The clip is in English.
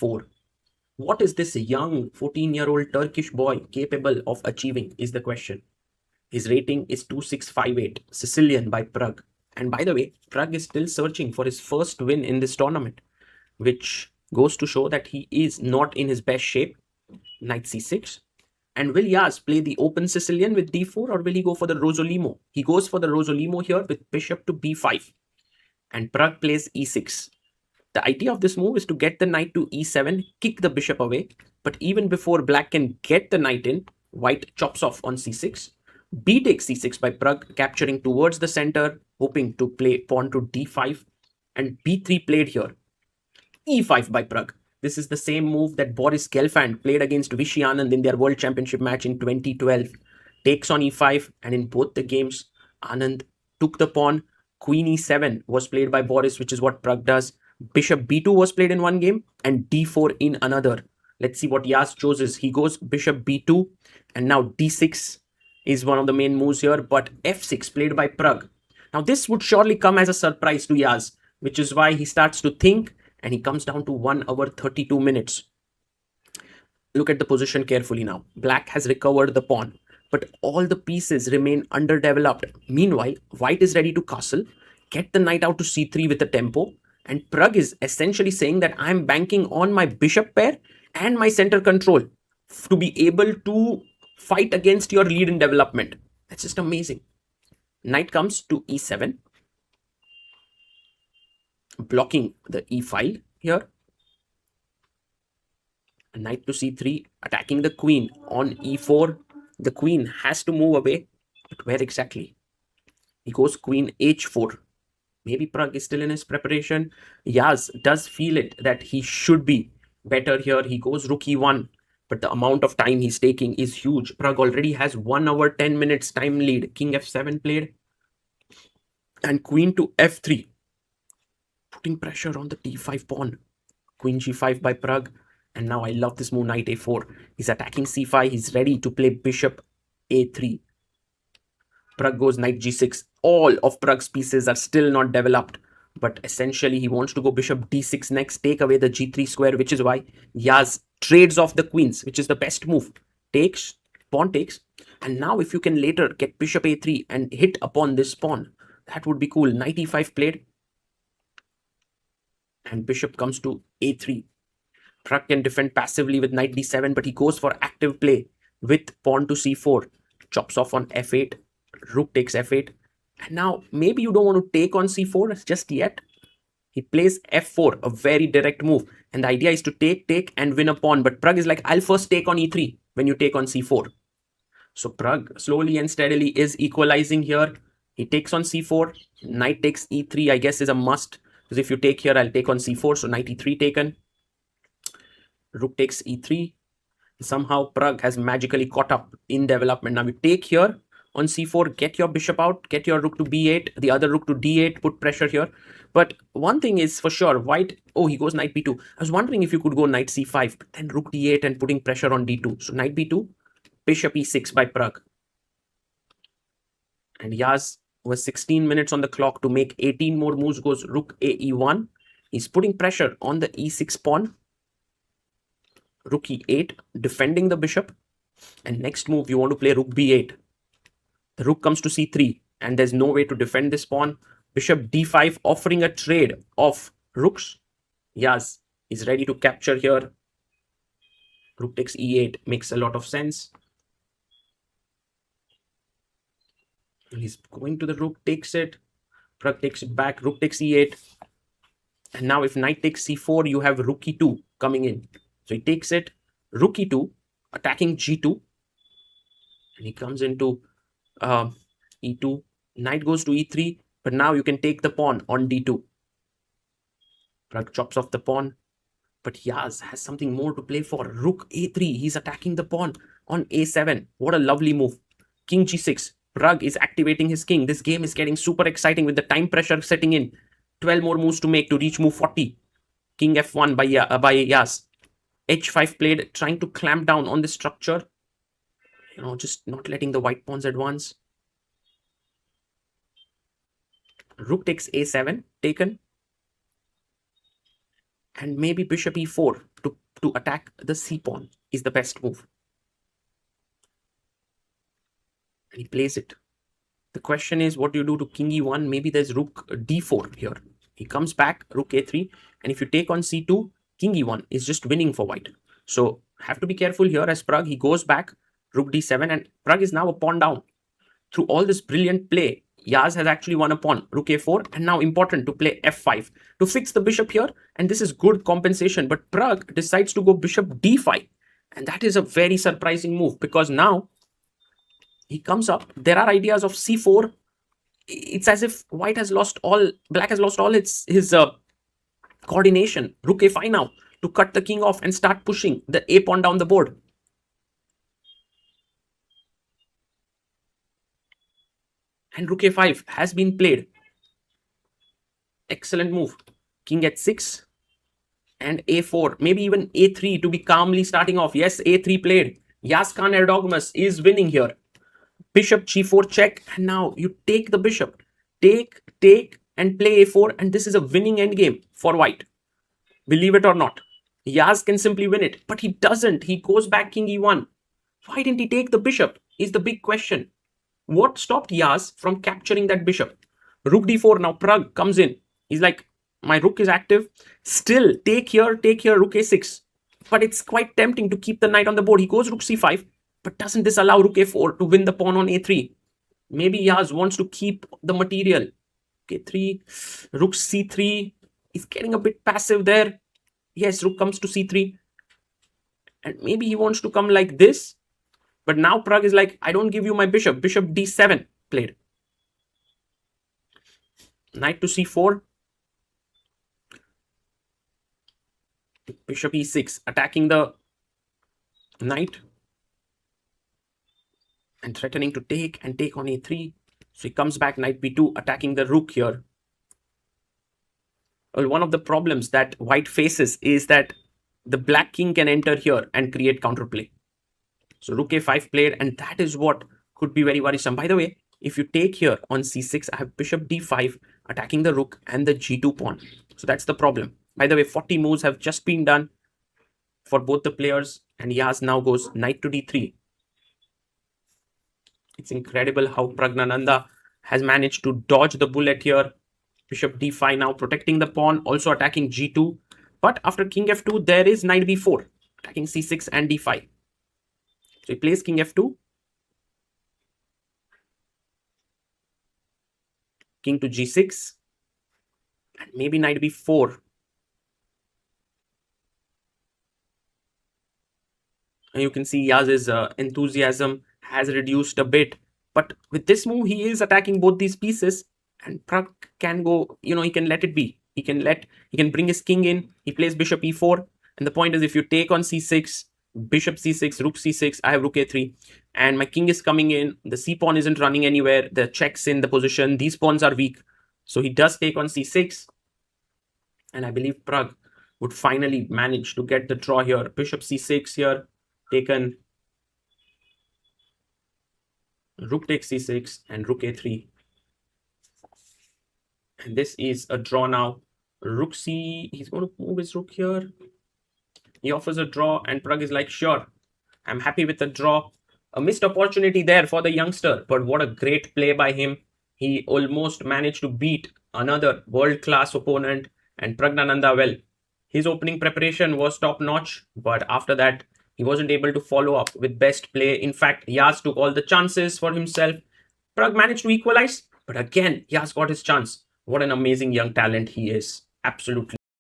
e4. What is this young 14-year-old Turkish boy capable of achieving is the question. His rating is 2658, Sicilian by Pragg. And by the way, Pragg is still searching for his first win in this tournament, which goes to show that he is not in his best shape. Knight c6. And will Yaz play the open Sicilian with d4 or will he go for the Rosolimo? He goes for the Rosolimo here with bishop to b5. And Pragg plays e6. The idea of this move is to get the knight to e7, kick the bishop away. But even before black can get the knight in, white chops off on c6. B takes c6 by Pragg, capturing towards the center, hoping to play pawn to d5. And b3 played here. e5 by Pragg. This is the same move that Boris Gelfand played against Vishy Anand in their World Championship match in 2012. Takes on e5, and in both the games, Anand took the pawn. Queen e7 was played by Boris, which is what Pragg does. Bishop b2 was played in one game and d4 in another. Let's see what Yaz chooses. He goes bishop b2 and now d6 is one of the main moves here, but f6 played by Pragg. Now this would surely come as a surprise to Yaz, which is why he starts to think and he comes down to 1 hour 32 minutes. Look at the position carefully now. Black has recovered the pawn, but all the pieces remain underdeveloped. Meanwhile, white is ready to castle, get the knight out to c3 with a tempo, and Pragg is essentially saying that I'm banking on my bishop pair and my center control to be able to fight against your lead in development. That's just amazing. Knight comes to e7, blocking the e file here. Knight to c3, attacking the queen on e4. The queen has to move away, but where exactly? He goes queen h4. Maybe Pragg is still in his preparation. Yaz does feel it that he should be better here. He goes rook e1, but the amount of time he's taking is huge. Pragg already has 1 hour 10 minutes time lead. King f7 played and queen to f3, putting pressure on the d5 pawn. Queen g5 by Pragg, and now I love this move, knight a4. He's attacking c5. He's ready to play bishop a3. Pragg goes knight g6. All of Pragg's pieces are still not developed, but essentially he wants to go bishop d6 next, take away the g3 square, which is why Yaz trades off the queens, which is the best move. Takes, pawn takes, and now if you can later get bishop a3 and hit upon this pawn, that would be cool. Knight e5 played, and bishop comes to a3. Pragg can defend passively with knight d7, but he goes for active play with pawn to c4, chops off on f8, rook takes f8, and now maybe you don't want to take on c4 just yet. He plays f4, a very direct move, and the idea is to take and win a pawn, but Pragg is like, I'll first take on e3 when you take on c4. So Pragg slowly and steadily is equalizing here. He takes on c4, knight takes e3 I guess is a must, because if you take here I'll take on c4, so knight e3 taken. Rook takes e3. Somehow Pragg has magically caught up in development. Now you take here on c4, get your bishop out, get your rook to b8, the other rook to d8, put pressure here. But one thing is for sure, white, oh, he goes knight b2. I was wondering if you could go knight c5, but then rook d8 and putting pressure on d2. So knight b2, bishop e6 by Pragg. And Yaz was 16 minutes on the clock to make 18 more moves, goes rook a e1. He's putting pressure on the e6 pawn. Rook e8, defending the bishop. And next move, you want to play rook b8. The rook comes to c3, and there's no way to defend this pawn. Bishop d5, offering a trade of rooks. Yaz is ready to capture here. Rook takes e8, makes a lot of sense. He's going to the rook, takes it. Pragg takes it back, rook takes e8. And now if knight takes c4, you have rook e2 coming in. So he takes it, rook e2, attacking g2. And he comes into e2. Knight goes to e3, but now you can take the pawn on d2. Pragg chops off the pawn, but Yaz has something more to play for. Rook a3, he's attacking the pawn on a7. What a lovely move. King g6, Pragg is activating his king. This game is getting super exciting with the time pressure setting in. 12 more moves to make to reach move 40. King f1 by Yaz. h5 played, trying to clamp down on this structure. You know, just not letting the white pawns advance. Rook takes a7, taken. And maybe bishop e4 to attack the c pawn is the best move. And he plays it. The question is, what do you do to king e1? Maybe there's rook d4 here. He comes back, rook a3, and if you take on c2, king e1 is just winning for white. So have to be careful here as Pragg. He goes back, rook d7, and Pragg is now a pawn down. Through all this brilliant play, Yaz has actually won a pawn, rook a4, and now important to play f5 to fix the bishop here, and this is good compensation. But Pragg decides to go bishop d5, and that is a very surprising move because now he comes up. There are ideas of c4. It's as if black has lost all his coordination. Rook a5 now to cut the king off and start pushing the a pawn down the board. And rook a5 has been played. Excellent move. King h6 and a4. Maybe even a3 to be calmly starting off. Yes, a3 played. Yaz Khan Erdogmus is winning here. Bishop g4 check, and now you take the bishop. Take, and play a4, and this is a winning endgame for white. Believe it or not. Yaz can simply win it, but he doesn't. He goes back king e1. Why didn't he take the bishop is the big question. What stopped Yaz from capturing that bishop? Rook d4, now Pragg comes in. He's like, my rook is active. Still, take here, rook a6. But it's quite tempting to keep the knight on the board. He goes rook c5, but doesn't this allow rook a4 to win the pawn on a3? Maybe Yaz wants to keep the material. a3, rook c3. He's getting a bit passive there. Yes, rook comes to c3. And maybe he wants to come like this. But now Pragg is like, I don't give you my bishop. Bishop d7 played. Knight to c4. Bishop e6, attacking the knight. And threatening to take on a3. So he comes back, knight b2, attacking the rook here. Well, one of the problems that white faces is that the black king can enter here and create counterplay. So rook a5 played, and that is what could be very worrisome. By the way, if you take here on c6, I have bishop d5 attacking the rook and the g2 pawn. So that's the problem. By the way, 40 moves have just been done for both the players, and Yaz now goes knight to d3. It's incredible how Praggnanandhaa has managed to dodge the bullet here. Bishop d5 now protecting the pawn, also attacking g2. But after king f2, there is knight b4, attacking c6 and d5. So he plays king f2. King to g6. And maybe knight b4. And you can see Yaz's enthusiasm has reduced a bit. But with this move, he is attacking both these pieces. And Pragg can go, he can let it be. He can bring his king in. He plays bishop e4. And the point is, if you take on c6, bishop c6, rook c6, I have rook a3. And my king is coming in. The c pawn isn't running anywhere. The check's in the position. These pawns are weak. So he does take on c6. And I believe Pragg would finally manage to get the draw here. Bishop c6 here, taken. Rook takes c6 and rook a3. And this is a draw now. Rook c, he's going to move his rook here. He offers a draw and Pragg is like, sure, I'm happy with the draw. A missed opportunity there for the youngster, but what a great play by him. He almost managed to beat another world-class opponent, and Praggnanandhaa, well, his opening preparation was top-notch, but after that, he wasn't able to follow up with best play. In fact, Yaz took all the chances for himself. Pragg managed to equalize, but again, Yaz got his chance. What an amazing young talent he is. Absolutely.